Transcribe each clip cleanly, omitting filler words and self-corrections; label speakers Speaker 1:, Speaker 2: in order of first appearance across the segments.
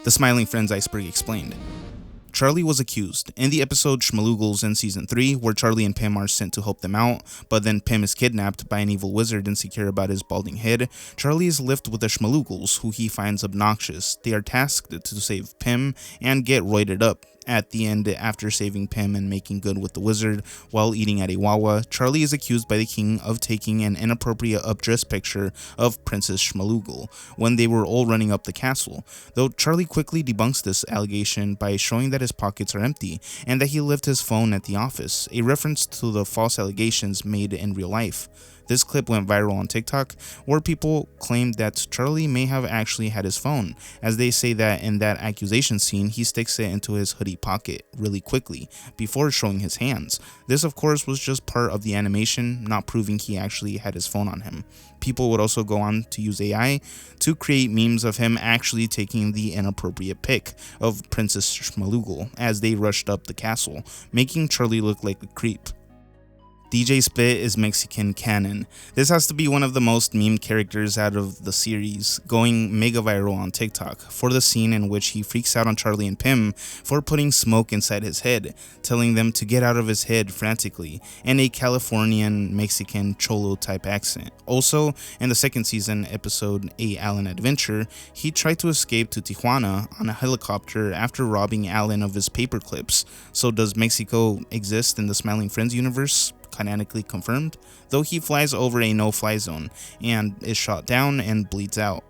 Speaker 1: The Smiling Friends Iceberg Explained. Charlie was accused. In the episode Schmalugals in Season 3, where Charlie and Pim are sent to help them out, but then Pim is kidnapped by an evil wizard insecure about his balding head, Charlie is left with the Schmalugals, who he finds obnoxious. They are tasked to save Pim and get roided up. At the end, after saving Pim and making good with the wizard while eating at a Wawa, Charlie is accused by the king of taking an inappropriate updress picture of Princess Schmalugal when they were all running up the castle, though Charlie quickly debunks this allegation by showing that his pockets are empty and that he left his phone at the office, a reference to the false allegations made in real life. This clip went viral on TikTok, where people claimed that Charlie may have actually had his phone, as they say that in that accusation scene, he sticks it into his hoodie pocket really quickly before showing his hands. This, of course, was just part of the animation, not proving he actually had his phone on him. People would also go on to use AI to create memes of him actually taking the inappropriate pic of Princess Schmalugal as they rushed up the castle, making Charlie look like a creep. DJ Spit is Mexican canon. This has to be one of the most memed characters out of the series, going mega viral on TikTok for the scene in which he freaks out on Charlie and Pim for putting smoke inside his head, telling them to get out of his head frantically, in a Californian Mexican cholo type accent. Also, in the second season episode A Alan Adventure, he tried to escape to Tijuana on a helicopter after robbing Alan of his paper clips. So does Mexico exist in the Smiling Friends universe? Canonically confirmed, though he flies over a no-fly zone and is shot down and bleeds out.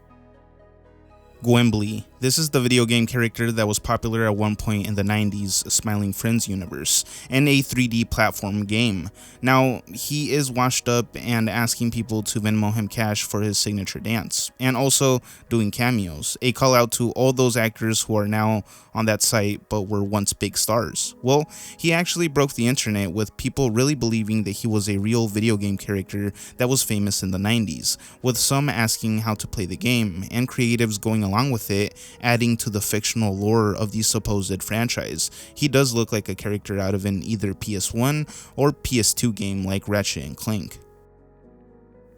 Speaker 1: Gwenbly. This is the video game character that was popular at one point in the 90s Smiling Friends universe, in a 3D platform game. Now, he is washed up and asking people to Venmo him cash for his signature dance, and also doing cameos, a call out to all those actors who are now on that site but were once big stars. Well, he actually broke the internet with people really believing that he was a real video game character that was famous in the 90s, with some asking how to play the game, and creatives going along with it, adding to the fictional lore of the supposed franchise. He does look like a character out of an either PS1 or PS2 game like Ratchet and Clank.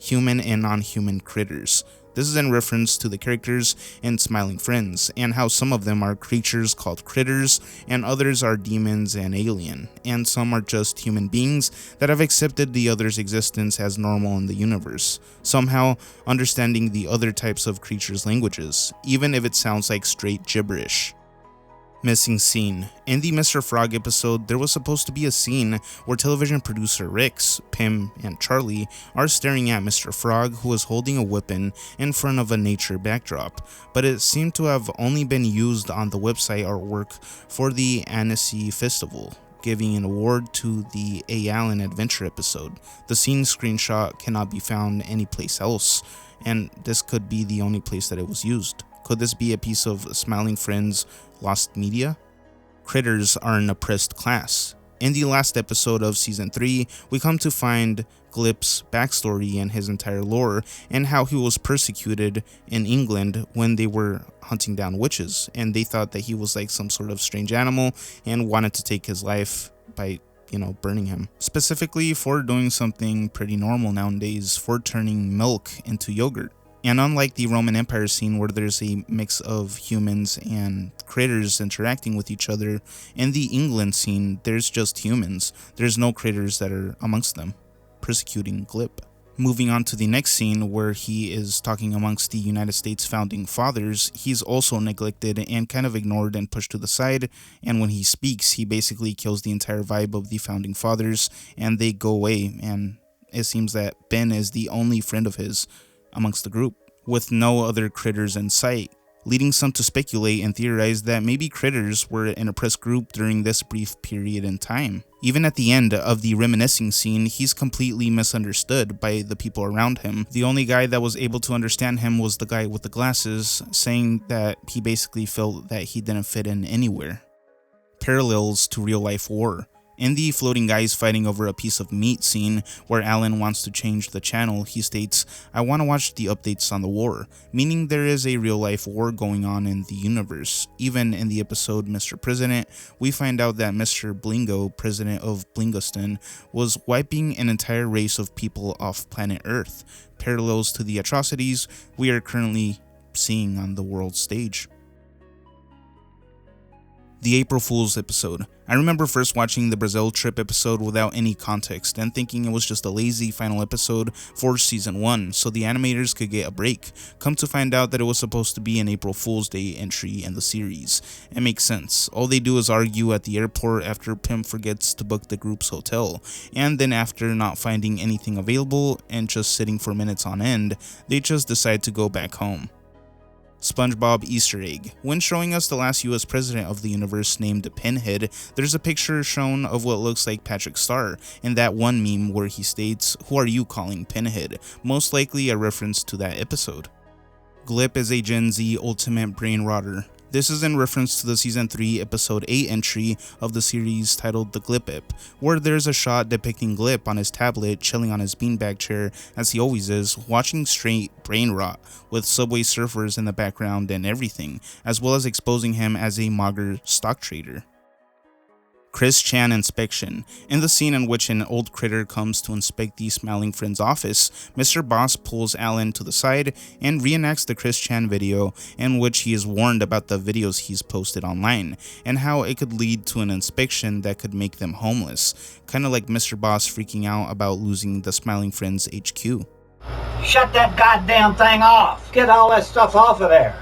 Speaker 1: Human and non-human critters. This is in reference to the characters in Smiling Friends, and how some of them are creatures called critters, and others are demons and alien, and some are just human beings that have accepted the other's existence as normal in the universe, somehow understanding the other types of creatures' languages, even if it sounds like straight gibberish. Missing scene. In the Mr. Frog episode, there was supposed to be a scene where television producer Rix, Pim, and Charlie are staring at Mr. Frog, who is holding a weapon in front of a nature backdrop, but it seemed to have only been used on the website artwork for the Annecy Festival, giving an award to the A. Allen Adventure episode. The scene screenshot cannot be found anyplace else, and this could be the only place that it was used. Could this be a piece of Smiling Friends' lost media? Critters are an oppressed class. In the last episode of Season 3, we come to find Glip's backstory and his entire lore, and how he was persecuted in England when they were hunting down witches, and they thought that he was like some sort of strange animal and wanted to take his life by burning him, specifically for doing something pretty normal nowadays, for turning milk into yogurt. And unlike the Roman Empire scene where there's a mix of humans and critters interacting with each other, in the England scene, there's just humans. There's no critters that are amongst them, persecuting Glip. Moving on to the next scene where he is talking amongst the United States founding fathers, he's also neglected and kind of ignored and pushed to the side, and when he speaks, he basically kills the entire vibe of the founding fathers, and they go away, and it seems that Ben is the only friend of his amongst the group, with no other critters in sight, leading some to speculate and theorize that maybe critters were an oppressed group during this brief period in time. Even at the end of the reminiscing scene, he's completely misunderstood by the people around him. The only guy that was able to understand him was the guy with the glasses, saying that he basically felt that he didn't fit in anywhere. Parallels to real-life war. In the floating guys fighting over a piece of meat scene where Alan wants to change the channel, he states, "I want to watch the updates on the war," meaning there is a real-life war going on in the universe. Even in the episode Mr. President, we find out that Mr. Blingo, president of Blingoston, was wiping an entire race of people off planet Earth, parallels to the atrocities we are currently seeing on the world stage. The April Fool's episode. I remember first watching the Brazil trip episode without any context and thinking it was just a lazy final episode for season 1 so the animators could get a break. Come to find out that it was supposed to be an April Fool's Day entry in the series. It makes sense. All they do is argue at the airport after Pim forgets to book the group's hotel, and then after not finding anything available and just sitting for minutes on end, they just decide to go back home. SpongeBob Easter egg. When showing us the last US president of the universe named Pinhead, there's a picture shown of what looks like Patrick Star in that one meme where he states, "Who are you calling Pinhead?" Most likely a reference to that episode. Glip is a Gen Z ultimate brain rotter. This is in reference to the season 3 episode 8 entry of the series titled The Glip Ep, where there's a shot depicting Glip on his tablet chilling on his beanbag chair as he always is, watching straight brain rot, with Subway Surfers in the background and everything, as well as exposing him as a mager stock trader. Chris Chan inspection. In the scene in which an old critter comes to inspect the Smiling Friends office, Mr. Boss pulls Alan to the side and reenacts the Chris Chan video in which he is warned about the videos he's posted online and how it could lead to an inspection that could make them homeless, kinda like Mr. Boss freaking out about losing the Smiling Friends HQ.
Speaker 2: Shut that goddamn thing off! Get all that stuff off of there!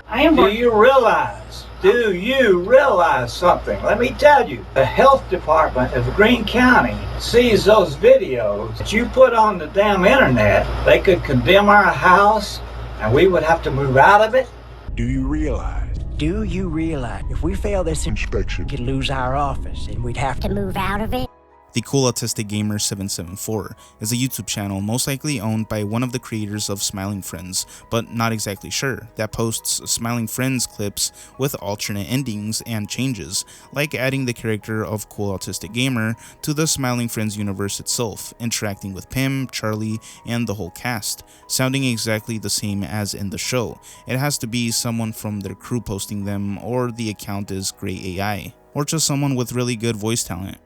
Speaker 2: Do you realize something? Let me tell you, the health department of Greene County sees those videos that you put on the damn internet. They could condemn our house and we would have to move out of it.
Speaker 3: Do you realize if we fail this inspection, we could lose our office and we'd have to move out of it?
Speaker 1: The Cool Autistic Gamer 774 is a YouTube channel most likely owned by one of the creators of Smiling Friends, but not exactly sure, that posts Smiling Friends clips with alternate endings and changes, like adding the character of Cool Autistic Gamer to the Smiling Friends universe itself, interacting with Pim, Charlie, and the whole cast, sounding exactly the same as in the show. It has to be someone from their crew posting them, or the account is Great AI, or just someone with really good voice talent.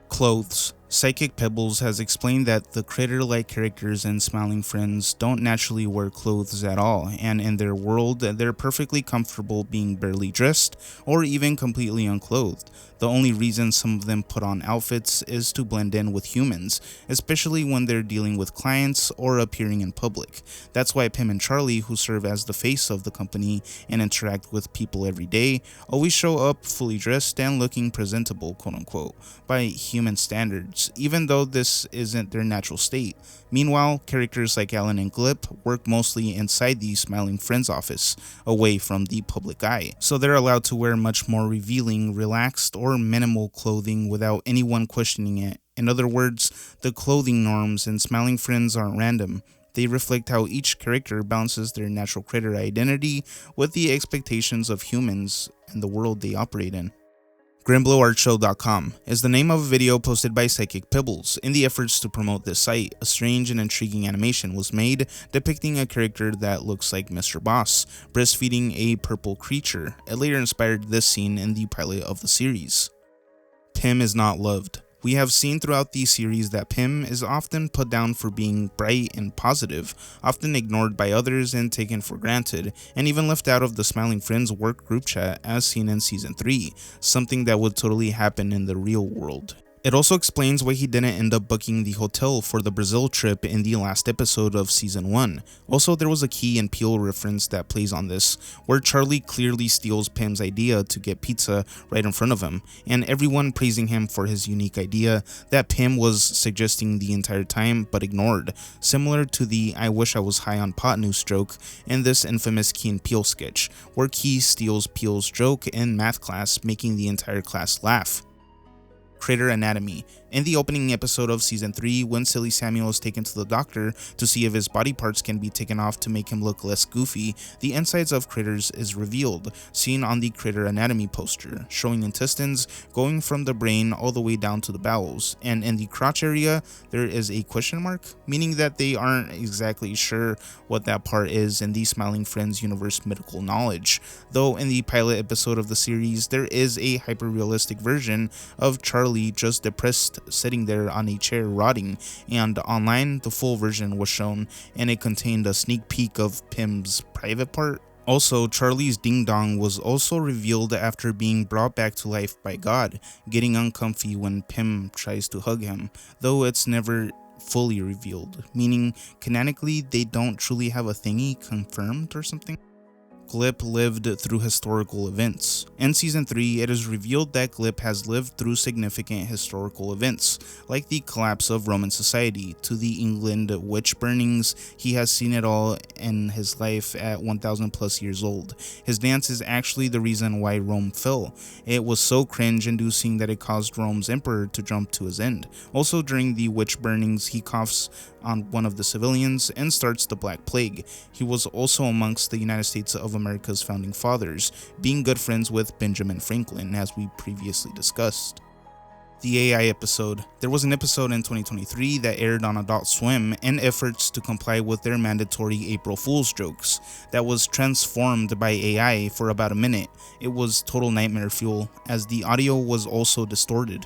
Speaker 1: Clothes. Psychic Pebbles has explained that the critter-like characters in Smiling Friends don't naturally wear clothes at all, and in their world, they're perfectly comfortable being barely dressed or even completely unclothed. The only reason some of them put on outfits is to blend in with humans, especially when they're dealing with clients or appearing in public. That's why Pim and Charlie, who serve as the face of the company and interact with people every day, always show up fully dressed and looking presentable, quote-unquote, by human standards, even though this isn't their natural state. Meanwhile, characters like Alan and Glip work mostly inside the Smiling Friends office, away from the public eye, so they're allowed to wear much more revealing, relaxed, or minimal clothing without anyone questioning it. In other words, the clothing norms in Smiling Friends aren't random. They reflect how each character balances their natural critter identity with the expectations of humans and the world they operate in. GrimblowArtShow.com is the name of a video posted by Psychic Pebbles. In the efforts to promote this site, a strange and intriguing animation was made depicting a character that looks like Mr. Boss, breastfeeding a purple creature. It later inspired this scene in the pilot of the series. Pim is not loved. We have seen throughout the series that Pim is often put down for being bright and positive, often ignored by others and taken for granted, and even left out of the Smiling Friends work group chat as seen in season 3, something that would totally happen in the real world. It also explains why he didn't end up booking the hotel for the Brazil trip in the last episode of season 1. Also, there was a Key and Peele reference that plays on this, where Charlie clearly steals Pim's idea to get pizza right in front of him, and everyone praising him for his unique idea that Pim was suggesting the entire time but ignored, similar to the "I wish I was high on pot" news joke in this infamous Key and Peele sketch, where Key steals Peele's joke in math class, making the entire class laugh. Critter Anatomy. In the opening episode of season 3, when Silly Samuel is taken to the doctor to see if his body parts can be taken off to make him look less goofy, the insides of critters is revealed, seen on the Critter Anatomy poster, showing intestines going from the brain all the way down to the bowels, and in the crotch area there is a question mark, meaning that they aren't exactly sure what that part is in the Smiling Friends universe medical knowledge, though in the pilot episode of the series there is a hyper-realistic version of Charlie just depressed sitting there on a chair rotting, and online the full version was shown and it contained a sneak peek of Pim's private part. Also, Charlie's ding dong was also revealed after being brought back to life by God, getting uncomfy when Pym tries to hug him, though it's never fully revealed, meaning canonically they don't truly have a thingy confirmed or something. Glip lived through historical events. In Season 3, it is revealed that Glip has lived through significant historical events, like the collapse of Roman society, to the England witch burnings. He has seen it all in his life at 1,000 plus years old. His dance is actually the reason why Rome fell. It was so cringe-inducing that it caused Rome's emperor to jump to his end. Also, during the witch burnings, he coughs on one of the civilians and starts the Black Plague. He was also amongst the United States of America's founding fathers, being good friends with Benjamin Franklin, as we previously discussed. The AI episode. There was an episode in 2023 that aired on Adult Swim in efforts to comply with their mandatory April Fool's jokes that was transformed by AI for about a minute. It was total nightmare fuel, as the audio was also distorted.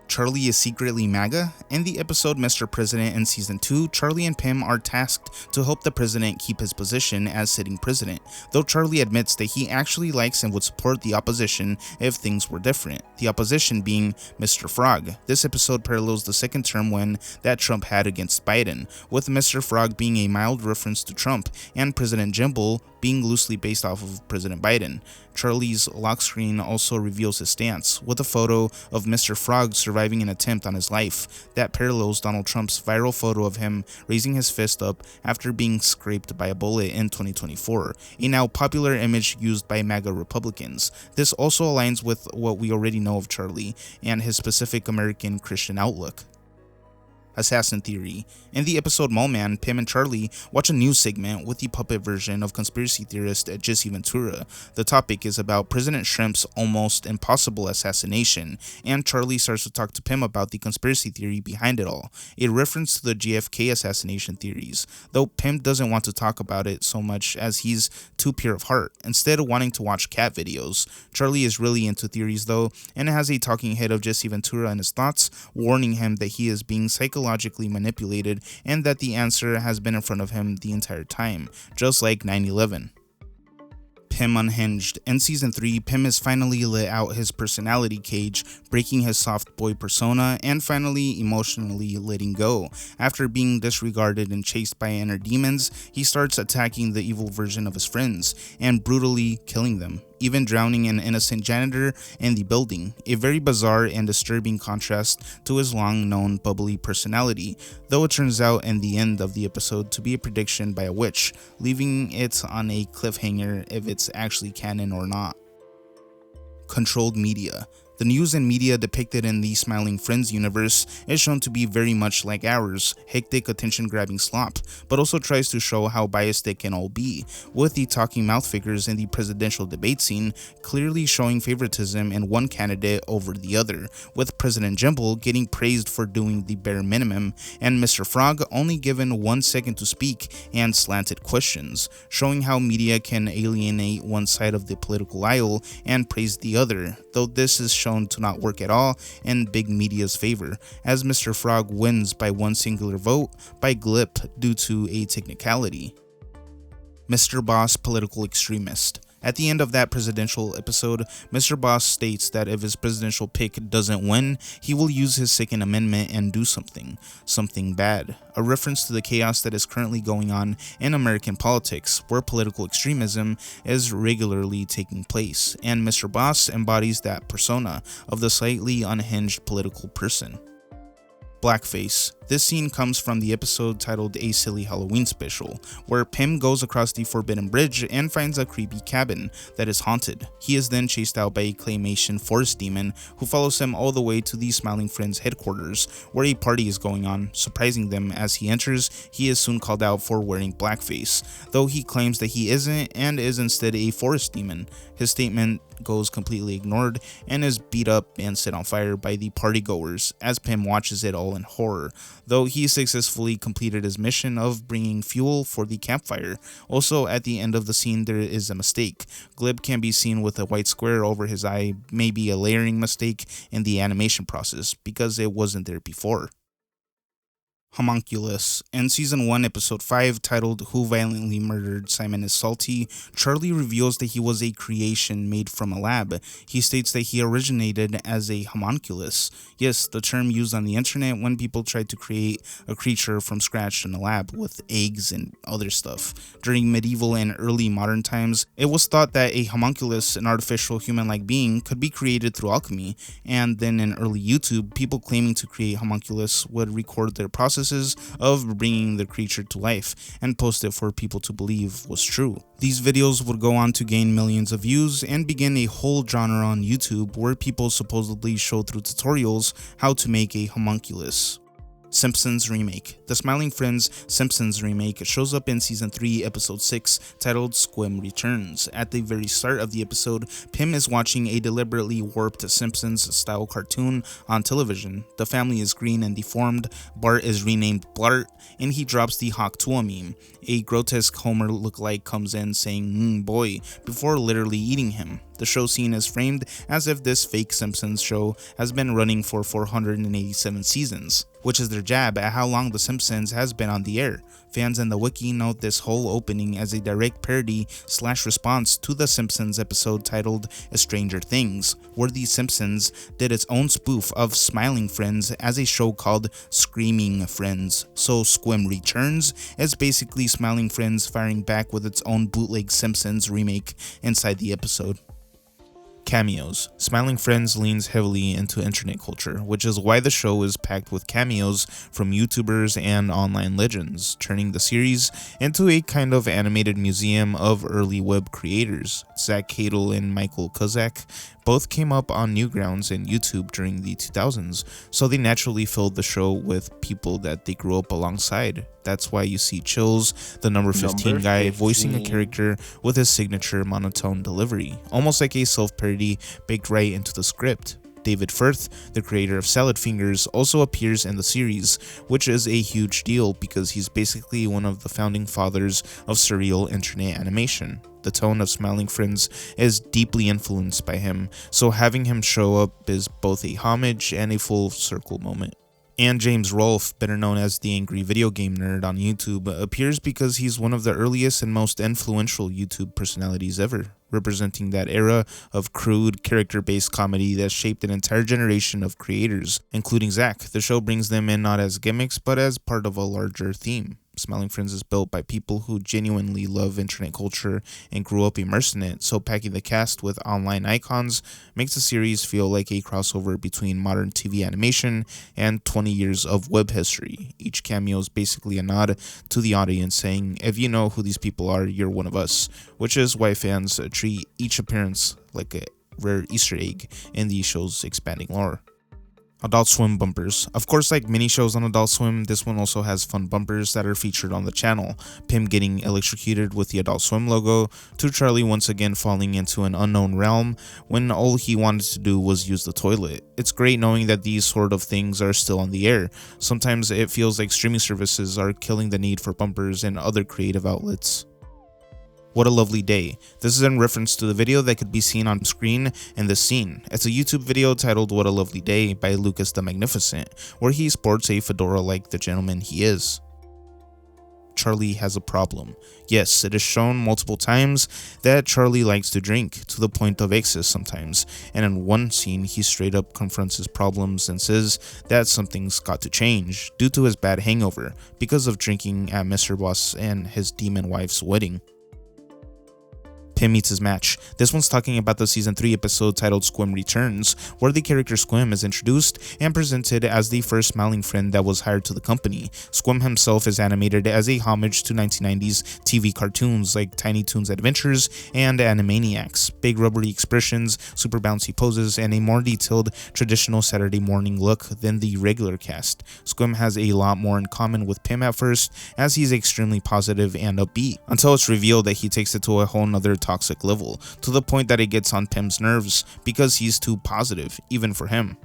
Speaker 1: Charlie is secretly MAGA? In the episode Mr. President in Season 2, Charlie and Pym are tasked to help the president keep his position as sitting president, though Charlie admits that he actually likes and would support the opposition if things were different, the opposition being Mr. Frog. This episode parallels the second term win that Trump had against Biden, with Mr. Frog being a mild reference to Trump and President Jimble being loosely based off of President Biden. Charlie's lock screen also reveals his stance, with a photo of Mr. Frog surviving an attempt on his life that parallels Donald Trump's viral photo of him raising his fist up after being scraped by a bullet in 2024, a now popular image used by MAGA Republicans. This also aligns with what we already know of Charlie and his specific American Christian outlook. Assassin Theory. In the episode Mole Man, Pym and Charlie watch a news segment with the puppet version of conspiracy theorist Jesse Ventura. The topic is about President Shrimp's almost impossible assassination, and Charlie starts to talk to Pym about the conspiracy theory behind it all, a reference to the JFK assassination theories, though Pym doesn't want to talk about it so much as he's too pure of heart, instead of wanting to watch cat videos. Charlie is really into theories though, and has a talking head of Jesse Ventura in his thoughts, warning him that he is being psychologically manipulated and that the answer has been in front of him the entire time, just like 9/11. Pym unhinged. In Season 3, Pym is finally let out his personality cage, breaking his soft boy persona and finally emotionally letting go. After being disregarded and chased by inner demons, he starts attacking the evil version of his friends and brutally killing them, even drowning an innocent janitor in the building, a very bizarre and disturbing contrast to his long-known bubbly personality, though it turns out in the end of the episode to be a prediction by a witch, leaving it on a cliffhanger if it's actually canon or not. Controlled media. The news and media depicted in the Smiling Friends universe is shown to be very much like ours, hectic attention-grabbing slop, but also tries to show how biased it can all be, with the talking mouth figures in the presidential debate scene clearly showing favoritism in one candidate over the other, with President Jimble getting praised for doing the bare minimum, and Mr. Frog only given 1 second to speak and slanted questions, showing how media can alienate one side of the political aisle and praise the other, though this is shown to not work at all in big media's favor, as Mr. Frog wins by one singular vote by Glip due to a technicality. Mr. Boss Political Extremist. At the end of that presidential episode, Mr. Boss states that if his presidential pick doesn't win, he will use his Second Amendment and do something bad, a reference to the chaos that is currently going on in American politics, where political extremism is regularly taking place, and Mr. Boss embodies that persona of the slightly unhinged political person. Blackface. This scene comes from the episode titled A Silly Halloween Special, where Pym goes across the Forbidden Bridge and finds a creepy cabin that is haunted. He is then chased out by a claymation forest demon who follows him all the way to the Smiling Friends headquarters, where a party is going on. Surprising them as he enters, he is soon called out for wearing blackface, though he claims that he isn't and is instead a forest demon. His statement goes completely ignored and is beat up and set on fire by the partygoers as Pym watches it all in horror, though he successfully completed his mission of bringing fuel for the campfire. Also, at the end of the scene, there is a mistake. Glib can be seen with a white square over his eye, maybe a layering mistake in the animation process because it wasn't there before. Homunculus. In Season 1, Episode 5, titled Who Violently Murdered Simon is Salty, Charlie reveals that he was a creation made from a lab. He states that he originated as a homunculus. Yes, the term used on the internet when people tried to create a creature from scratch in a lab with eggs and other stuff. During medieval and early modern times, it was thought that a homunculus, an artificial human-like being, could be created through alchemy, and then in early YouTube, people claiming to create homunculus would record their process of bringing the creature to life and post it for people to believe was true. These videos would go on to gain millions of views and begin a whole genre on YouTube where people supposedly show through tutorials how to make a homunculus. Simpsons Remake. The Smiling Friends Simpsons remake shows up in Season 3, Episode 6, titled Squim Returns. At the very start of the episode, Pim is watching a deliberately warped Simpsons-style cartoon on television. The family is green and deformed, Bart is renamed Blart, and he drops the Hawk Tuah meme. A grotesque Homer lookalike comes in saying, boy, before literally eating him. The show scene is framed as if this fake Simpsons show has been running for 487 seasons, which is their jab at how long The Simpsons has been on the air. Fans in the wiki note this whole opening as a direct parody/response to The Simpsons episode titled Stranger Things, where The Simpsons did its own spoof of Smiling Friends as a show called Screaming Friends. So Squim Returns is basically Smiling Friends firing back with its own bootleg Simpsons remake inside the episode. Cameos. Smiling Friends leans heavily into internet culture, which is why the show is packed with cameos from YouTubers and online legends, turning the series into a kind of animated museum of early web creators. Zach Cadle and Michael Kozak both came up on Newgrounds and YouTube during the 2000s, so they naturally filled the show with people that they grew up alongside. That's why you see Chills, the number 15 guy, voicing a character with his signature monotone delivery, almost like a self-parody baked right into the script. David Firth, the creator of Salad Fingers, also appears in the series, which is a huge deal because he's basically one of the founding fathers of surreal internet animation. The tone of Smiling Friends is deeply influenced by him, so having him show up is both a homage and a full circle moment. And James Rolfe, better known as the Angry Video Game Nerd on YouTube, appears because he's one of the earliest and most influential YouTube personalities ever, representing that era of crude, character-based comedy that shaped an entire generation of creators, including Zach. The show brings them in not as gimmicks, but as part of a larger theme. Smiling Friends is built by people who genuinely love internet culture and grew up immersed in it, so packing the cast with online icons makes the series feel like a crossover between modern TV animation and 20 years of web history. Each cameo is basically a nod to the audience saying, if you know who these people are, you're one of us, which is why fans treat each appearance like a rare Easter egg in the show's expanding lore. Adult Swim bumpers. Of course, like many shows on Adult Swim, this one also has fun bumpers that are featured on the channel. Pim getting electrocuted with the Adult Swim logo, to Charlie once again falling into an unknown realm when all he wanted to do was use the toilet. It's great knowing that these sort of things are still on the air. Sometimes it feels like streaming services are killing the need for bumpers and other creative outlets. What a Lovely Day. This is in reference to the video that could be seen on screen in this scene. It's a YouTube video titled What a Lovely Day by Lucas the Magnificent, where he sports a fedora like the gentleman he is. Charlie has a problem. Yes, it is shown multiple times that Charlie likes to drink, to the point of excess sometimes, and in one scene he straight up confronts his problems and says that something's got to change due to his bad hangover because of drinking at Mr. Boss and his demon wife's wedding. Pim meets his match. This one's talking about the Season 3 episode titled Squim Returns, where the character Squim is introduced and presented as the first smiling friend that was hired to the company. Squim himself is animated as a homage to 1990s TV cartoons like Tiny Toons Adventures and Animaniacs. Big rubbery expressions, super bouncy poses, and a more detailed traditional Saturday morning look than the regular cast. Squim has a lot more in common with Pim at first, as he's extremely positive and upbeat, until it's revealed that he takes it to a whole nother toxic level, to the point that it gets on Pim's nerves because he's too positive, even for him.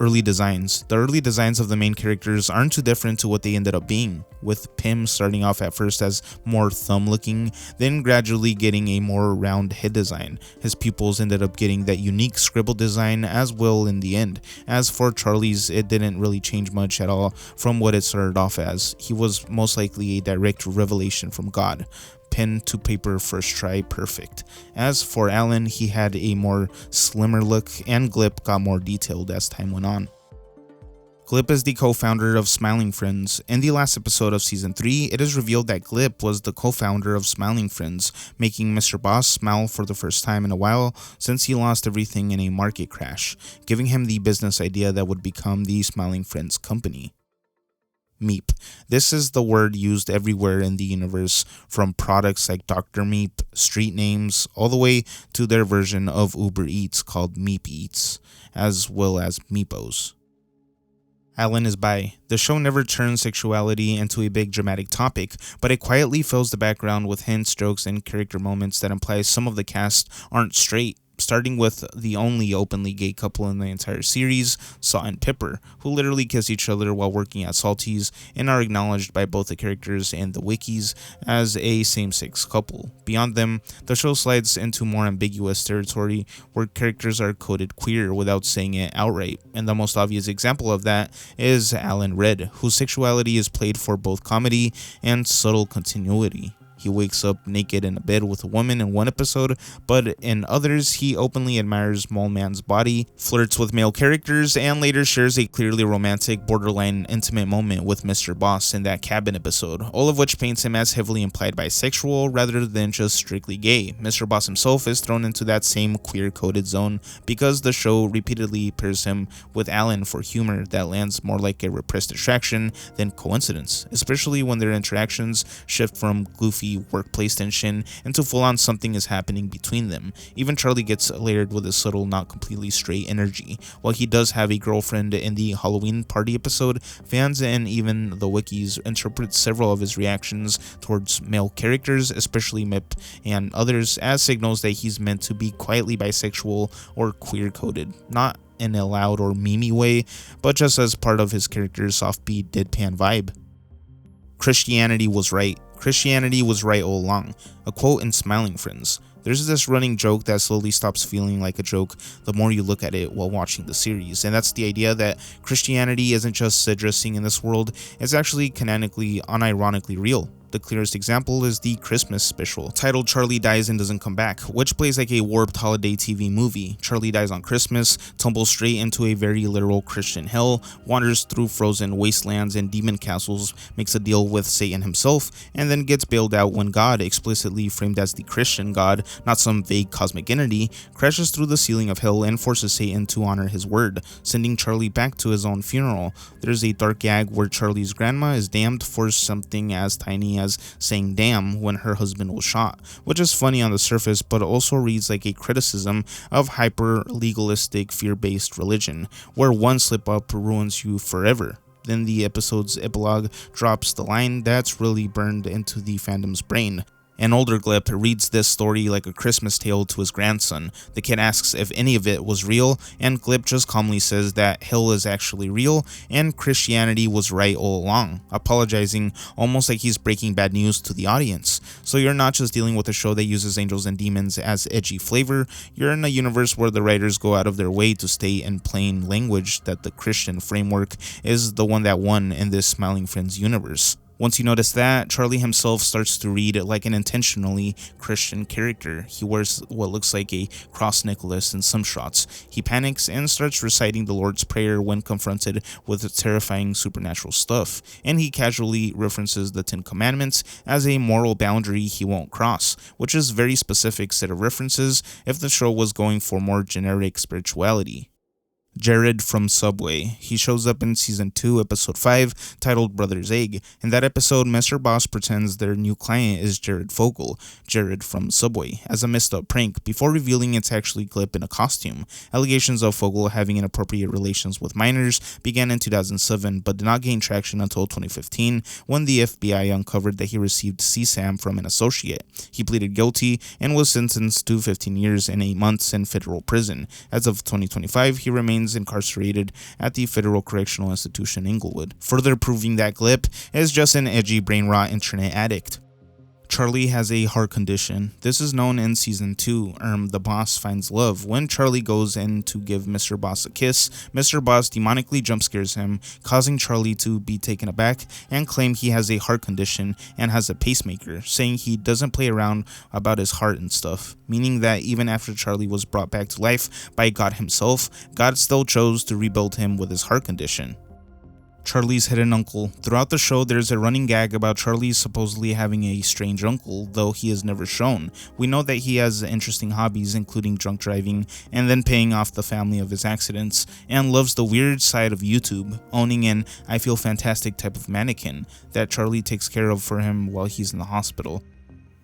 Speaker 1: Early designs. The early designs of the main characters aren't too different to what they ended up being, with Pym starting off at first as more thumb looking, then gradually getting a more round head design. His pupils ended up getting that unique scribble design as well in the end. As for Charlie's, it didn't really change much at all from what it started off as. He was most likely a direct revelation from God. Pen to paper first try perfect. As for Alan, he had a more slimmer look, and Glip got more detailed as time went on. Glip is the co-founder of Smiling Friends. In the last episode of Season 3, it is revealed that Glip was the co-founder of Smiling Friends, making Mr. Boss smile for the first time in a while since he lost everything in a market crash, giving him the business idea that would become the Smiling Friends company. Meep. This is the word used everywhere in the universe, from products like Dr. Meep, street names, all the way to their version of Uber Eats called Meep Eats, as well as Meepos. Alan is bi. The show never turns sexuality into a big dramatic topic, but it quietly fills the background with hints, jokes, and character moments that imply some of the cast aren't straight. Starting with the only openly gay couple in the entire series, Saw and Pipper, who literally kiss each other while working at Salty's and are acknowledged by both the characters and the wikis as a same-sex couple. Beyond them, the show slides into more ambiguous territory where characters are coded queer without saying it outright, and the most obvious example of that is Alan Red, whose sexuality is played for both comedy and subtle continuity. He wakes up naked in a bed with a woman in one episode, but in others, he openly admires Mole Man's body, flirts with male characters, and later shares a clearly romantic, borderline intimate moment with Mr. Boss in that cabin episode, all of which paints him as heavily implied bisexual rather than just strictly gay. Mr. Boss himself is thrown into that same queer-coded zone because the show repeatedly pairs him with Alan for humor that lands more like a repressed attraction than coincidence, especially when their interactions shift from goofy workplace tension into full-on something is happening between them. Even Charlie gets layered with a subtle, not completely straight energy. While he does have a girlfriend in the Halloween party episode, fans and even the wikis interpret several of his reactions towards male characters, especially Mip and others, as signals that he's meant to be quietly bisexual or queer-coded, not in a loud or memey way, but just as part of his character's offbeat deadpan vibe. Christianity was right. Christianity was right all along. A quote in Smiling Friends. There's this running joke that slowly stops feeling like a joke the more you look at it while watching the series, and that's the idea that Christianity isn't just addressing in this world, it's actually canonically, unironically real. The clearest example is the Christmas special, titled Charlie Dies and Doesn't Come Back, which plays like a warped holiday TV movie. Charlie dies on Christmas, tumbles straight into a very literal Christian hell, wanders through frozen wastelands and demon castles, makes a deal with Satan himself, and then gets bailed out when God, explicitly framed as the Christian God, not some vague cosmic entity, crashes through the ceiling of hell and forces Satan to honor his word, sending Charlie back to his own funeral. There's a dark gag where Charlie's grandma is damned for something as tiny as saying damn when her husband was shot, which is funny on the surface but also reads like a criticism of hyper-legalistic, fear-based religion, where one slip-up ruins you forever. Then the episode's epilogue drops the line that's really burned into the fandom's brain. An older Glip reads this story like a Christmas tale to his grandson. The kid asks if any of it was real, and Glip just calmly says that hell is actually real and Christianity was right all along, apologizing almost like he's breaking bad news to the audience. So you're not just dealing with a show that uses angels and demons as edgy flavor, you're in a universe where the writers go out of their way to stay in plain language that the Christian framework is the one that won in this Smiling Friends universe. Once you notice that, Charlie himself starts to read like an intentionally Christian character. He wears what looks like a cross necklace in some shots. He panics and starts reciting the Lord's Prayer when confronted with terrifying supernatural stuff, and he casually references the Ten Commandments as a moral boundary he won't cross, which is a very specific set of references if the show was going for more generic spirituality. Jared from Subway. He shows up in Season 2, Episode 5, titled Brother's Egg. In that episode, Mr. Boss pretends their new client is Jared Fogle, Jared from Subway, as a messed up prank, before revealing it's actually Glip in a costume. Allegations of Fogle having inappropriate relations with minors began in 2007, but did not gain traction until 2015, when the FBI uncovered that he received CSAM from an associate. He pleaded guilty and was sentenced to 15 years and 8 months in federal prison. As of 2025, he remains remains incarcerated at the Federal Correctional Institution Inglewood, further proving that Glip is just an edgy brain rot internet addict. Charlie has a heart condition. This is known in Season 2, The Boss Finds Love. When Charlie goes in to give Mr. Boss a kiss, Mr. Boss demonically jump scares him, causing Charlie to be taken aback and claim he has a heart condition and has a pacemaker, saying he doesn't play around about his heart and stuff, meaning that even after Charlie was brought back to life by God himself, God still chose to rebuild him with his heart condition. Charlie's hidden uncle. Throughout the show, there's a running gag about Charlie supposedly having a strange uncle, though he is never shown. We know that he has interesting hobbies, including drunk driving and then paying off the family of his accidents, and loves the weird side of YouTube, owning an I Feel Fantastic type of mannequin that Charlie takes care of for him while he's in the hospital.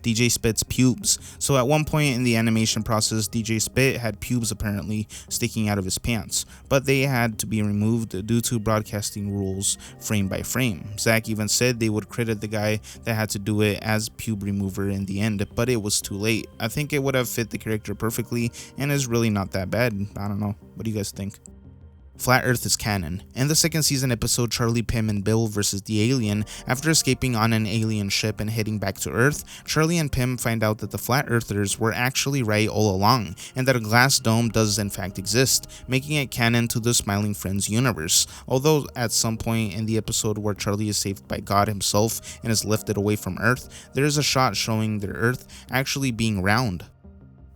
Speaker 1: DJ Spit's pubes. So at one point in the animation process, DJ Spit had pubes apparently sticking out of his pants, but they had to be removed due to broadcasting rules frame by frame. Zach even said they would credit the guy that had to do it as pube remover in the end, but it was too late. I think it would have fit the character perfectly and is really not that bad. I don't know. What do you guys think? Flat Earth is canon. In the second season episode Charlie, Pym, and Bill vs. the Alien, after escaping on an alien ship and heading back to Earth, Charlie and Pym find out that the Flat Earthers were actually right all along, and that a glass dome does in fact exist, making it canon to the Smiling Friends universe. Although at some point in the episode where Charlie is saved by God himself and is lifted away from Earth, there is a shot showing their Earth actually being round.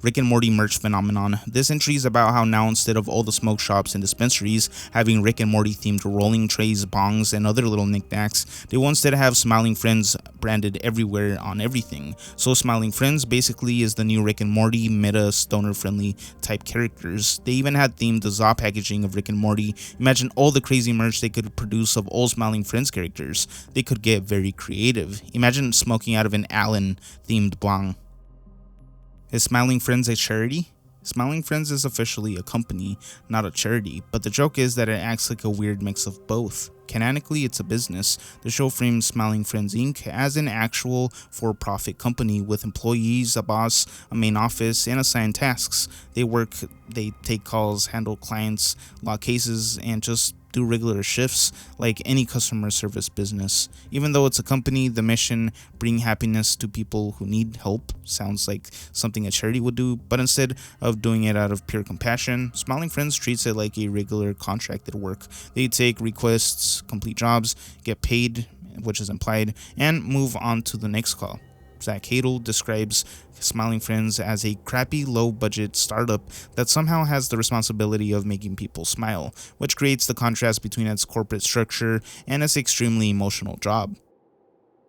Speaker 1: Rick and Morty merch phenomenon. This entry is about how now instead of all the smoke shops and dispensaries having Rick and Morty themed rolling trays, bongs, and other little knickknacks, they will instead have Smiling Friends branded everywhere on everything. So Smiling Friends basically is the new Rick and Morty meta stoner friendly type characters. They even had themed the ZA packaging of Rick and Morty. Imagine all the crazy merch they could produce of all Smiling Friends characters. They could get very creative. Imagine smoking out of an Alan themed bong. Is Smiling Friends a charity? Smiling Friends is officially a company, not a charity, but the joke is that it acts like a weird mix of both. Canonically, it's a business. The show frames Smiling Friends Inc. as an actual for-profit company with employees, a boss, a main office, and assigned tasks. They work, they take calls, handle clients, log cases, and just do regular shifts like any customer service business. Even though it's a company, the mission, bring happiness to people who need help, sounds like something a charity would do, but instead of doing it out of pure compassion, Smiling Friends treats it like a regular contracted work. They take requests, complete jobs, get paid, which is implied, and move on to the next call. Zach Hadel describes Smiling Friends as a crappy, low-budget startup that somehow has the responsibility of making people smile, which creates the contrast between its corporate structure and its extremely emotional job.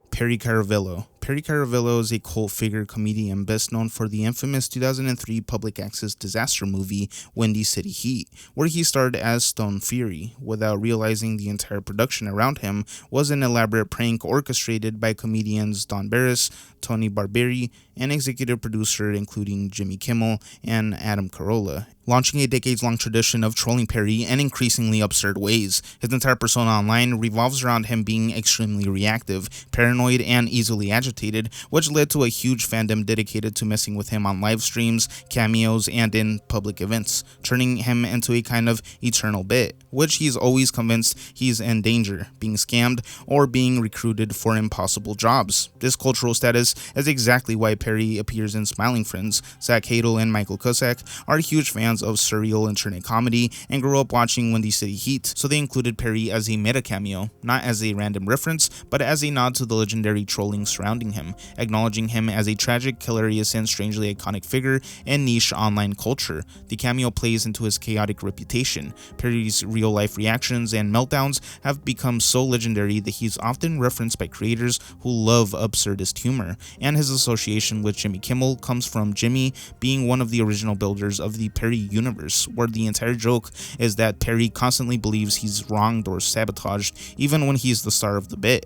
Speaker 1: Perry Caravello. Perry Caravello is a cult figure comedian best known for the infamous 2003 public access disaster movie Windy City Heat, where he starred as Stone Fury, without realizing the entire production around him was an elaborate prank orchestrated by comedians Don Barris, Tony Barberi, and executive producer including Jimmy Kimmel and Adam Carolla, launching a decades-long tradition of trolling Perry in increasingly absurd ways. His entire persona online revolves around him being extremely reactive, paranoid, and easily agitated, which led to a huge fandom dedicated to messing with him on live streams, cameos, and in public events, turning him into a kind of eternal bit, which he's always convinced he's in danger, being scammed, or being recruited for impossible jobs. This cultural status is exactly why Perry appears in Smiling Friends. Zach Hadel and Michael Cusack are huge fans of surreal internet comedy and grew up watching Windy City Heat, so they included Perry as a meta cameo, not as a random reference, but as a nod to the legendary trolling surrounding him, acknowledging him as a tragic, hilarious, and strangely iconic figure in niche online culture. The cameo plays into his chaotic reputation. Perry's real-life reactions and meltdowns have become so legendary that he's often referenced by creators who love absurdist humor, and his association with Jimmy Kimmel comes from Jimmy being one of the original builders of the Perry universe, where the entire joke is that Perry constantly believes he's wronged or sabotaged even when he's the star of the bit.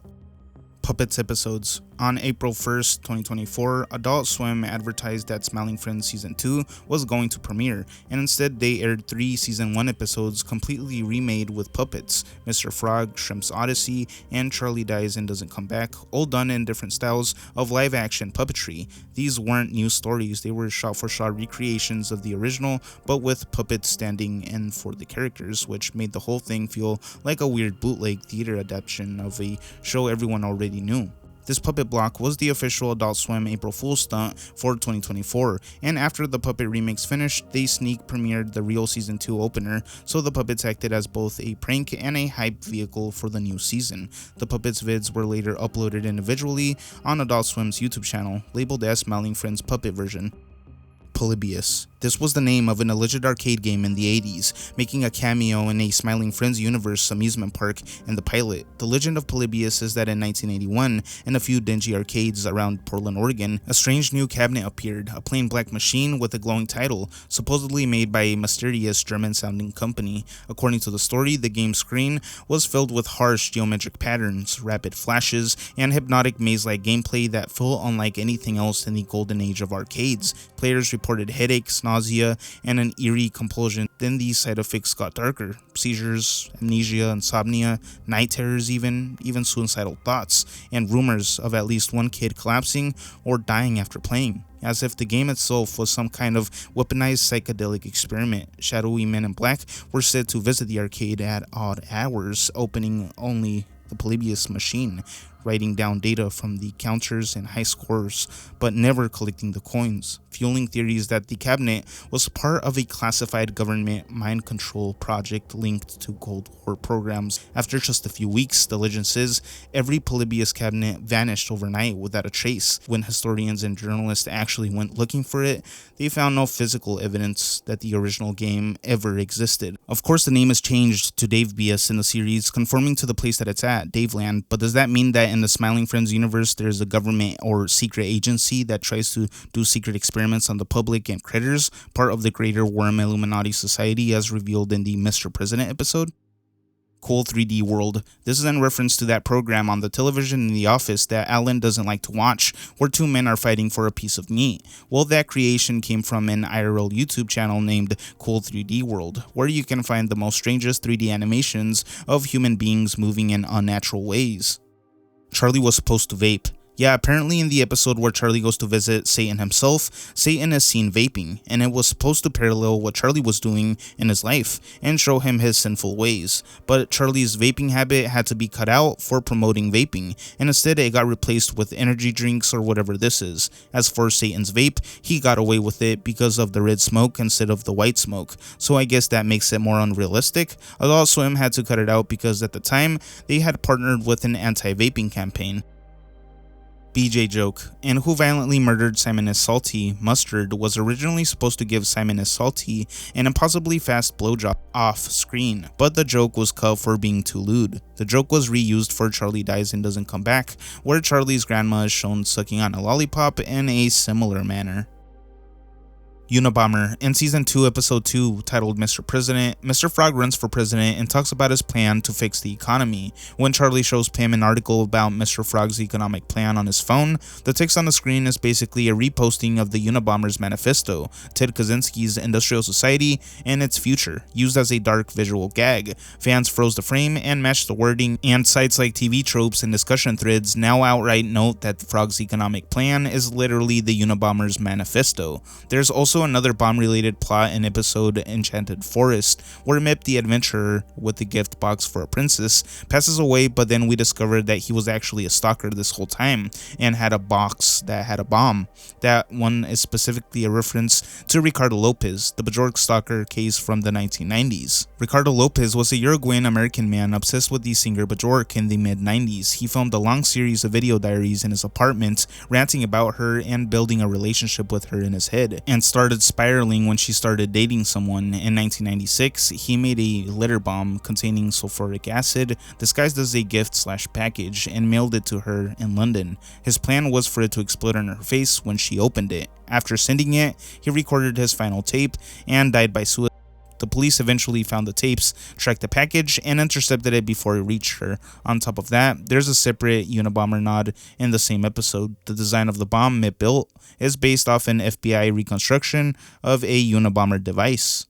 Speaker 1: Puppets episodes. On April 1st, 2024, Adult Swim advertised that Smiling Friends Season 2 was going to premiere, and instead they aired 3 Season 1 episodes completely remade with puppets: Mr. Frog, Shrimp's Odyssey, and Charlie Dies and Doesn't Come Back, all done in different styles of live-action puppetry. These weren't new stories, they were shot-for-shot recreations of the original, but with puppets standing in for the characters, which made the whole thing feel like a weird bootleg theater adaptation of a show everyone already knew. This puppet block was the official Adult Swim April Fool's stunt for 2024, and after the puppet remakes finished, they sneak premiered the real Season 2 opener, so the puppets acted as both a prank and a hype vehicle for the new season. The puppets vids were later uploaded individually on Adult Swim's YouTube channel, labeled as Smiling Friends Puppet Version. Polybius. This was the name of an alleged arcade game in the 80s, making a cameo in a Smiling Friends universe amusement park in the pilot. The legend of Polybius is that in 1981, in a few dingy arcades around Portland, Oregon, a strange new cabinet appeared, a plain black machine with a glowing title, supposedly made by a mysterious German-sounding company. According to the story, the game's screen was filled with harsh geometric patterns, rapid flashes, and hypnotic maze-like gameplay that felt unlike anything else in the golden age of arcades. Players reported headaches, nausea, and an eerie compulsion. Then these side effects got darker: seizures, amnesia, insomnia, night terrors, even suicidal thoughts, and rumors of at least one kid collapsing or dying after playing. As if the game itself was some kind of weaponized psychedelic experiment. Shadowy men in black were said to visit the arcade at odd hours, opening only the Polybius machine, writing down data from the counters and high scores, but never collecting the coins, fueling theories that the cabinet was part of a classified government mind control project linked to Cold War programs. After just a few weeks, the legend says, every Polybius cabinet vanished overnight without a trace. When historians and journalists actually went looking for it, they found no physical evidence that the original game ever existed. Of course, the name is changed to Dave BS in the series, conforming to the place that it's at, Daveland, but does that mean that in the Smiling Friends universe there's a government or secret agency that tries to do secret experiments on the public and critters, part of the greater Worm Illuminati society as revealed in the Mr. President episode? Cool 3D World. This is in reference to that program on the television in The Office that Alan doesn't like to watch, where two men are fighting for a piece of meat. Well, that creation came from an IRL YouTube channel named Cool 3D World, where you can find the most strangest 3D animations of human beings moving in unnatural ways. Charlie was supposed to vape. Yeah, apparently in the episode where Charlie goes to visit Satan himself, Satan is seen vaping, and it was supposed to parallel what Charlie was doing in his life and show him his sinful ways. But Charlie's vaping habit had to be cut out for promoting vaping, and instead it got replaced with energy drinks or whatever this is. As for Satan's vape, he got away with it because of the red smoke instead of the white smoke, so I guess that makes it more unrealistic. Adult Swim had to cut it out because at the time, they had partnered with an anti-vaping campaign. BJ joke. And Who Violently Murdered Simon S. Salty, Mustard, was originally supposed to give Simon S. Salty an impossibly fast blowjob off screen, but the joke was cut for being too lewd. The joke was reused for Charlie Dies and Doesn't Come Back, where Charlie's grandma is shown sucking on a lollipop in a similar manner. Unabomber. In Season 2, Episode 2, titled Mr. President, Mr. Frog runs for president and talks about his plan to fix the economy. When Charlie shows Pam an article about Mr. Frog's economic plan on his phone, the text on the screen is basically a reposting of the Unabomber's manifesto, Ted Kaczynski's Industrial Society and its future, used as a dark visual gag. Fans froze the frame and matched the wording, and sites like TV Tropes and discussion threads now outright note that Frog's economic plan is literally the Unabomber's manifesto. There's also another bomb-related plot in episode Enchanted Forest, where Mip the adventurer with the gift box for a princess passes away, but then we discovered that he was actually a stalker this whole time and had a box that had a bomb. That one is specifically a reference to Ricardo Lopez, the Bjork stalker case from the 1990s. Ricardo Lopez was a Uruguayan American man obsessed with the singer Bjork in the mid-90s. He filmed a long series of video diaries in his apartment, ranting about her and building a relationship with her in his head, and started spiraling when she started dating someone. In 1996, he made a litter bomb containing sulfuric acid disguised as a gift/package and mailed it to her in London. His plan was for it to explode on her face when she opened it. After sending it, he recorded his final tape and died by suicide. The police eventually found the tapes, tracked the package, and intercepted it before it reached her. On top of that, there's a separate Unabomber nod in the same episode. The design of the bomb it built is based off an FBI reconstruction of a Unabomber device.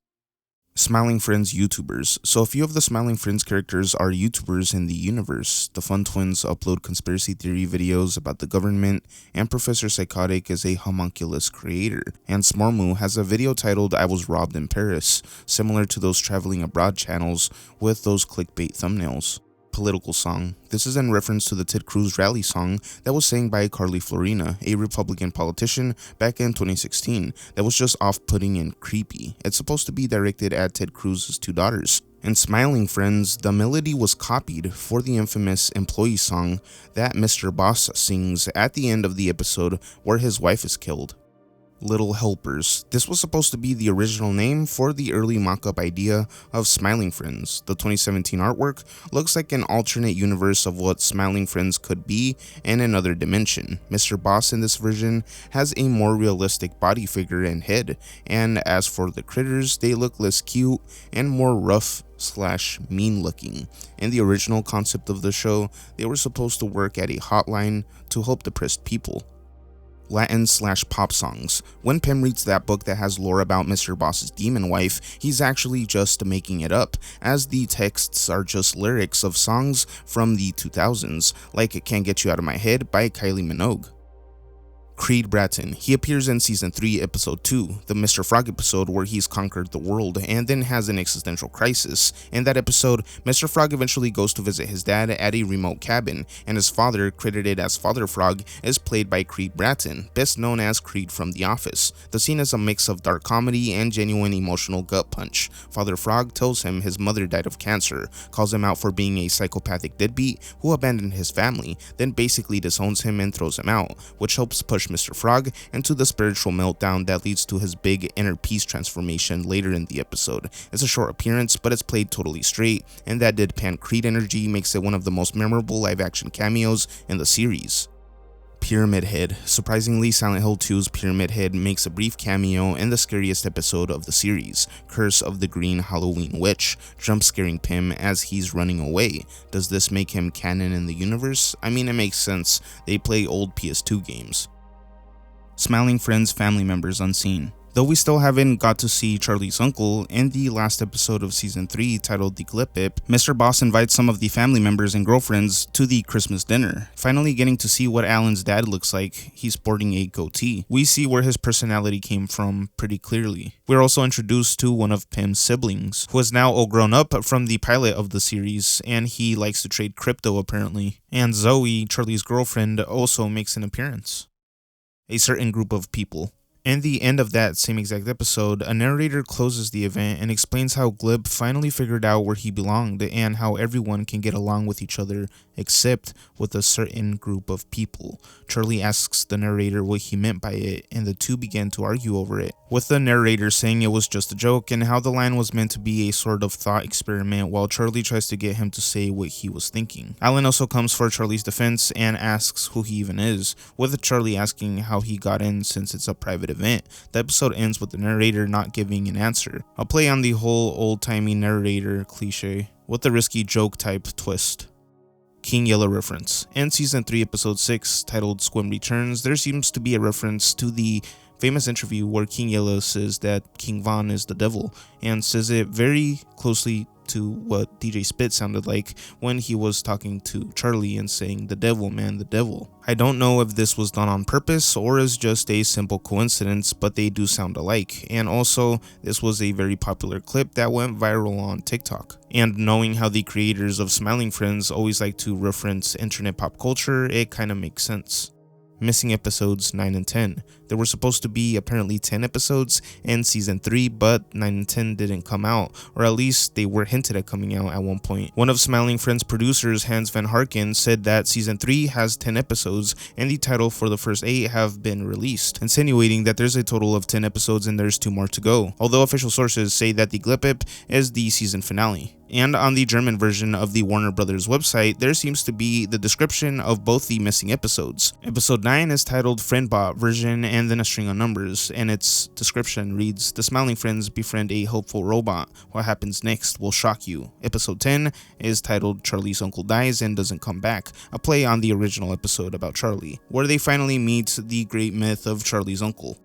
Speaker 1: Smiling Friends YouTubers. So a few of the Smiling Friends characters are YouTubers in the universe. The Fun Twins upload conspiracy theory videos about the government, and Professor Psychotic is a homunculus creator. And Smarmu has a video titled I Was Robbed in Paris, similar to those traveling abroad channels with those clickbait thumbnails. Political song. This is in reference to the Ted Cruz rally song that was sang by Carly Fiorina, a Republican politician back in 2016 that was just off-putting and creepy. It's supposed to be directed at Ted Cruz's two daughters. In Smiling Friends, the melody was copied for the infamous employee song that Mr. Boss sings at the end of the episode where his wife is killed. Little Helpers. This was supposed to be the original name for the early mock-up idea of Smiling Friends. The 2017 artwork looks like an alternate universe of what Smiling Friends could be in another dimension. Mr. Boss in this version has a more realistic body figure and head, and as for the critters, they look less cute and more rough / mean looking. In the original concept of the show, they were supposed to work at a hotline to help depressed people. Latin / pop songs. When Pim reads that book that has lore about Mr. Boss's demon wife, he's actually just making it up, as the texts are just lyrics of songs from the 2000s, like It Can't Get You Out of My Head by Kylie Minogue. Creed Bratton. He appears in Season 3, Episode 2, the Mr. Frog episode where he's conquered the world and then has an existential crisis. In that episode, Mr. Frog eventually goes to visit his dad at a remote cabin, and his father, credited as Father Frog, is played by Creed Bratton, best known as Creed from The Office. The scene is a mix of dark comedy and genuine emotional gut punch. Father Frog tells him his mother died of cancer, calls him out for being a psychopathic deadbeat who abandoned his family, then basically disowns him and throws him out, which helps push Mr. Frog into the spiritual meltdown that leads to his big inner peace transformation later in the episode. It's a short appearance, but it's played totally straight, and that deadpan Creed energy makes it one of the most memorable live-action cameos in the series. Pyramid Head. Surprisingly, Silent Hill 2's Pyramid Head makes a brief cameo in the scariest episode of the series, Curse of the Green Halloween Witch, jump scaring Pim as he's running away. Does this make him canon in the universe? I mean, it makes sense. They play old PS2 games. Smiling Friends family members unseen. Though we still haven't got to see Charlie's uncle, in the last episode of Season 3 titled The Glip-Ip, Mr. Boss invites some of the family members and girlfriends to the Christmas dinner. Finally getting to see what Alan's dad looks like, he's sporting a goatee. We see where his personality came from pretty clearly. We're also introduced to one of Pim's siblings, who is now all grown up from the pilot of the series, and he likes to trade crypto apparently. And Zoe, Charlie's girlfriend, also makes an appearance. A certain group of people. In the end of that same exact episode, a narrator closes the event and explains how Glib finally figured out where he belonged and how everyone can get along with each other except with a certain group of people. Charlie asks the narrator what he meant by it, and the two begin to argue over it, with the narrator saying it was just a joke and how the line was meant to be a sort of thought experiment, while Charlie tries to get him to say what he was thinking. Alan also comes for Charlie's defense and asks who he even is, with Charlie asking how he got in since it's a private event. The episode ends with the narrator not giving an answer, a play on the whole old-timey narrator cliche, with a risky joke type twist. King Yellow reference. In Season 3 Episode 6, titled Squim Returns, there seems to be a reference to the famous interview where King Yellow says that King Von is the devil, and says it very closely to what DJ Spit sounded like when he was talking to Charlie and saying, "The devil, man, the devil." I don't know if this was done on purpose or is just a simple coincidence, but they do sound alike. And also, this was a very popular clip that went viral on TikTok. And knowing how the creators of Smiling Friends always like to reference internet pop culture, it kind of makes sense. Missing episodes 9 and 10. There were supposed to be apparently 10 episodes in Season 3, but 9 and 10 didn't come out, or at least they were hinted at coming out at one point. One of Smiling Friends producers, Hans Van Harken, said that Season 3 has 10 episodes and the title for the first 8 have been released, insinuating that there's a total of 10 episodes and there's 2 more to go, although official sources say that the Glip-Ip is the season finale. And on the German version of the Warner Brothers website, there seems to be the description of both the missing episodes. Episode 9 is titled Friendbot version and then a string of numbers, and its description reads, "The smiling friends befriend a hopeful robot. What happens next will shock you." Episode 10 is titled Charlie's Uncle Dies and Doesn't Come Back, a play on the original episode about Charlie, where they finally meet the great myth of Charlie's uncle.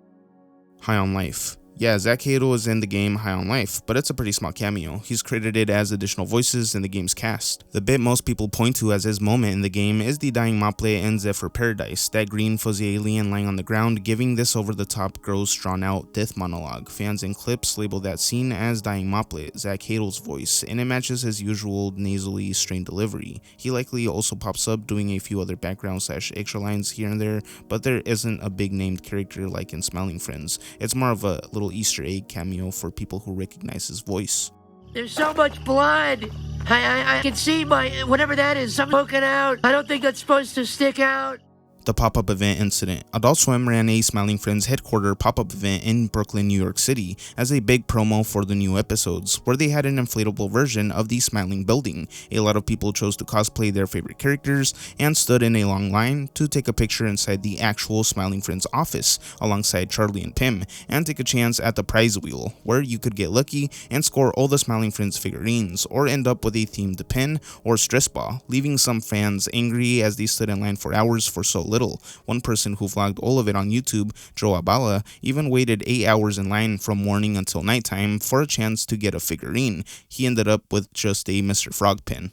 Speaker 1: High on Life. Yeah, Zach Hadel is in the game High on Life, but it's a pretty small cameo. He's credited as additional voices in the game's cast. The bit most people point to as his moment in the game is the dying Maple and Zephyr Paradise, that green fuzzy alien lying on the ground, giving this over-the-top, gross, drawn-out death monologue. Fans and clips label that scene as dying Maple, Zach Hadel's voice, and it matches his usual nasally strained delivery. He likely also pops up doing a few other background/extra lines here and there, but there isn't a big named character like in Smiling Friends. It's more of a little Easter egg cameo for people who recognize his voice.
Speaker 4: There's so much blood. I can see whatever that is, something poking out. I don't think that's supposed to stick out.
Speaker 1: The pop-up event incident. Adult Swim ran a Smiling Friends headquarter pop-up event in Brooklyn, New York City as a big promo for the new episodes, where they had an inflatable version of the Smiling Building. A lot of people chose to cosplay their favorite characters and stood in a long line to take a picture inside the actual Smiling Friends office alongside Charlie and Pim, and take a chance at the prize wheel, where you could get lucky and score all the Smiling Friends figurines, or end up with a themed pin or stress ball, leaving some fans angry as they stood in line for hours for so little. One person who vlogged all of it on YouTube, Joe Abala, even waited 8 hours in line from morning until nighttime for a chance to get a figurine. He ended up with just a Mr. Frog pin.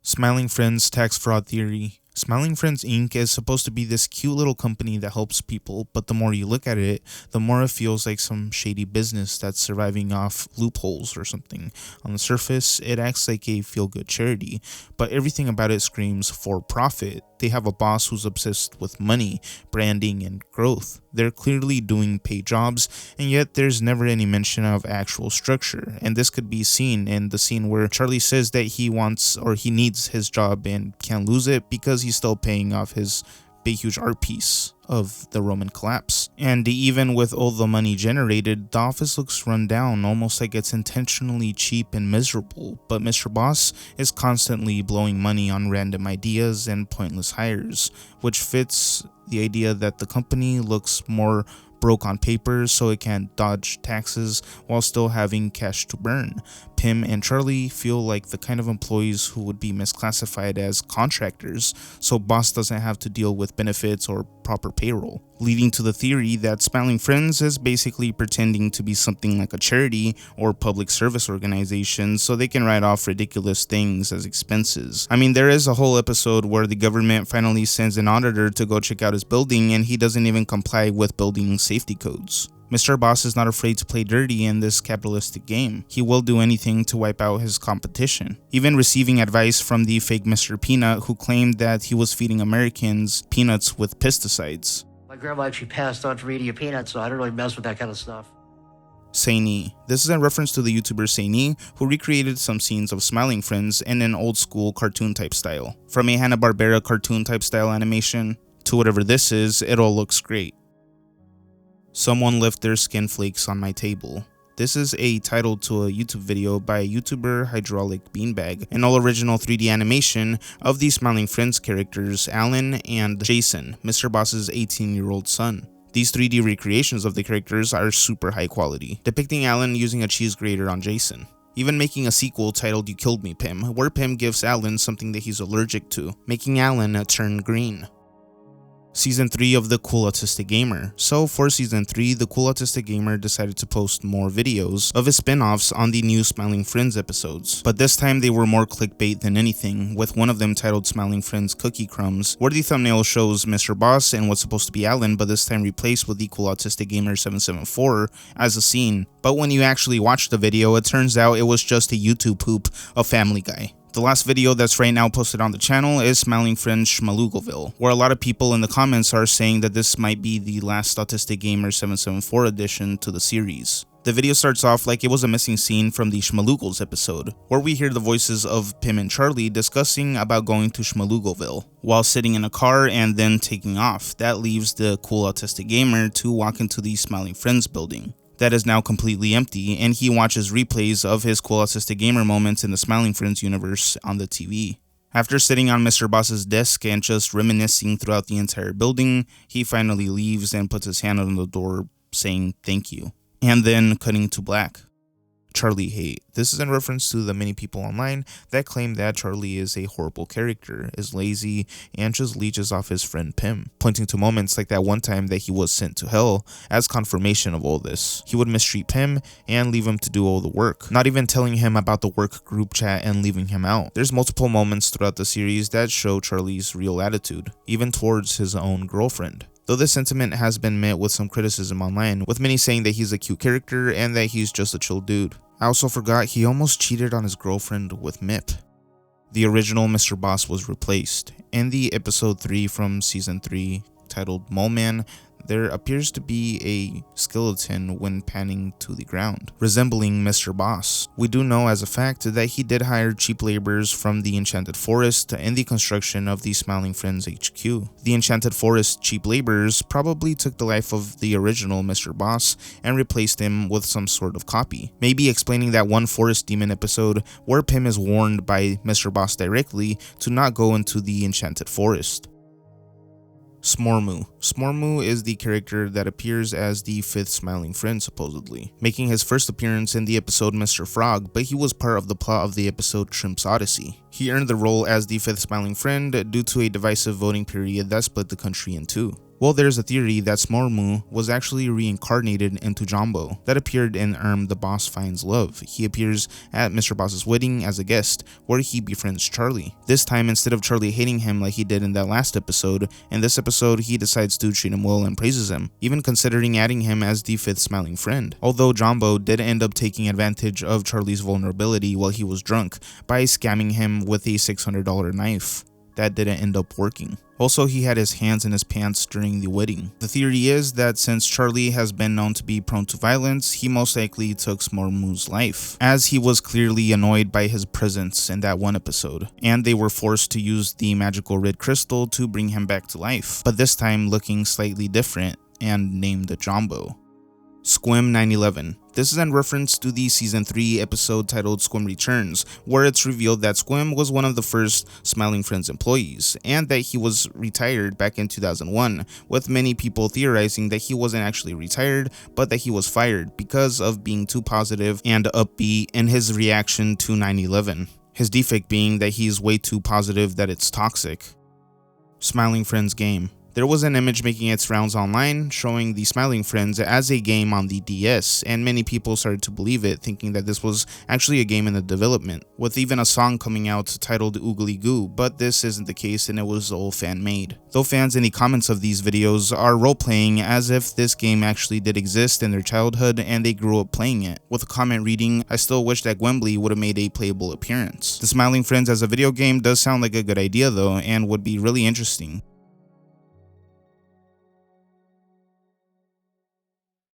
Speaker 1: Smiling Friends tax fraud theory. Smiling Friends Inc. is supposed to be this cute little company that helps people, but the more you look at it, the more it feels like some shady business that's surviving off loopholes or something. On the surface, it acts like a feel-good charity, but everything about it screams for profit. They have a boss who's obsessed with money, branding, and growth. They're clearly doing paid jobs, and yet there's never any mention of actual structure. And this could be seen in the scene where Charlie says that he wants or he needs his job and can't lose it because he's still paying off his big huge art piece of the Roman collapse. And even with all the money generated, the office looks run down, almost like it's intentionally cheap and miserable, but Mr. Boss is constantly blowing money on random ideas and pointless hires, which fits the idea that the company looks more broke on paper so it can dodge taxes while still having cash to burn. Pim and Charlie feel like the kind of employees who would be misclassified as contractors, so Boss doesn't have to deal with benefits or proper payroll, leading to the theory that Smiling Friends is basically pretending to be something like a charity or public service organization so they can write off ridiculous things as expenses. I mean, there is a whole episode where the government finally sends an auditor to go check out his building and he doesn't even comply with building safety codes. Mr. Boss is not afraid to play dirty in this capitalistic game. He will do anything to wipe out his competition, even receiving advice from the fake Mr. Peanut who claimed that he was feeding Americans peanuts with pesticides.
Speaker 4: My grandma actually passed on from eating a peanut, so I don't really mess with that kind of stuff.
Speaker 1: Saini. This is in reference to the YouTuber Saini, who recreated some scenes of Smiling Friends in an old school cartoon type style. From a Hanna-Barbera cartoon type style animation to whatever this is, it all looks great. Someone left their skin flakes on my table. This is a title to a YouTube video by YouTuber Hydraulic Beanbag, an all original 3D animation of the Smiling Friends characters Alan and Jason, Mr. Boss's 18-year-old son. These 3D recreations of the characters are super high quality, depicting Alan using a cheese grater on Jason. Even making a sequel titled You Killed Me, Pim, where Pim gives Alan something that he's allergic to, making Alan turn green. Season 3 of The Cool Autistic Gamer. So for Season 3, The Cool Autistic Gamer decided to post more videos of his spin-offs on the new Smiling Friends episodes. But this time they were more clickbait than anything, with one of them titled Smiling Friends Cookie Crumbs, where the thumbnail shows Mr. Boss and what's supposed to be Alan, but this time replaced with the Cool Autistic Gamer 774 as a scene. But when you actually watch the video, it turns out it was just a YouTube poop of Family Guy. The last video that's right now posted on the channel is Smiling Friends Schmaloogleville, where a lot of people in the comments are saying that this might be the last Autistic Gamer 774 addition to the series. The video starts off like it was a missing scene from the Schmaloogles episode, where we hear the voices of Pim and Charlie discussing about going to Schmaloogleville while sitting in a car and then taking off. That leaves the Cool Autistic Gamer to walk into the Smiling Friends building. that is now completely empty, and he watches replays of his cool autistic gamer moments in the Smiling Friends universe on the TV. After sitting on Mr. Boss's desk and just reminiscing throughout the entire building, he finally leaves and puts his hand on the door saying thank you. And then cutting to black. Charlie hate. This is in reference to the many people online that claim that Charlie is a horrible character, is lazy, and just leeches off his friend Pim, pointing to moments like that one time that he was sent to hell as confirmation of all this. He would mistreat Pim and leave him to do all the work, not even telling him about the work group chat and leaving him out. There's multiple moments throughout the series that show Charlie's real attitude, even towards his own girlfriend. Though this sentiment has been met with some criticism online, with many saying that he's a cute character and that he's just a chill dude. I also forgot he almost cheated on his girlfriend with Mip. The original Mr. Boss was replaced. In the episode 3 from season 3, titled Mole Man, there appears to be a skeleton when panning to the ground, resembling Mr. Boss. We do know as a fact that he did hire cheap laborers from the Enchanted Forest in the construction of the Smiling Friends HQ. The Enchanted Forest cheap laborers probably took the life of the original Mr. Boss and replaced him with some sort of copy, maybe explaining that one Forest Demon episode where Pim is warned by Mr. Boss directly to not go into the Enchanted Forest. Smormu. Smormu is the character that appears as the 5th Smiling Friend supposedly, making his first appearance in the episode Mr. Frog, but he was part of the plot of the episode Shrimp's Odyssey. He earned the role as the 5th Smiling Friend due to a divisive voting period that split the country in two. Well, there's a theory that Smormu was actually reincarnated into Jumbo that appeared in The Boss Finds Love. He appears at Mr. Boss's wedding as a guest, where he befriends Charlie. This time, instead of Charlie hating him like he did in that last episode, in this episode he decides to treat him well and praises him, even considering adding him as the 5th Smiling Friend. Although Jumbo did end up taking advantage of Charlie's vulnerability while he was drunk by scamming him with a $600 knife. That didn't end up working. Also, he had his hands in his pants during the wedding. The theory is that since Charlie has been known to be prone to violence, he most likely took Smormu's life, as he was clearly annoyed by his presence in that one episode, and they were forced to use the magical red crystal to bring him back to life, but this time looking slightly different and named Jumbo. Squim 911. This is in reference to the season 3 episode titled Squim Returns, where it's revealed that Squim was one of the first Smiling Friends employees, and that he was retired back in 2001, with many people theorizing that he wasn't actually retired, but that he was fired because of being too positive and upbeat in his reaction to 9/11. His defect being that he's way too positive that it's toxic. Smiling Friends game. There was an image making its rounds online showing the Smiling Friends as a game on the DS, and many people started to believe it, thinking that this was actually a game in the development, with even a song coming out titled Oogly Goo, but this isn't the case and it was all fan-made. Though fans in the comments of these videos are role-playing as if this game actually did exist in their childhood and they grew up playing it, with a comment reading, "I still wish that Gwembly would have made a playable appearance." The Smiling Friends as a video game does sound like a good idea though, and would be really interesting.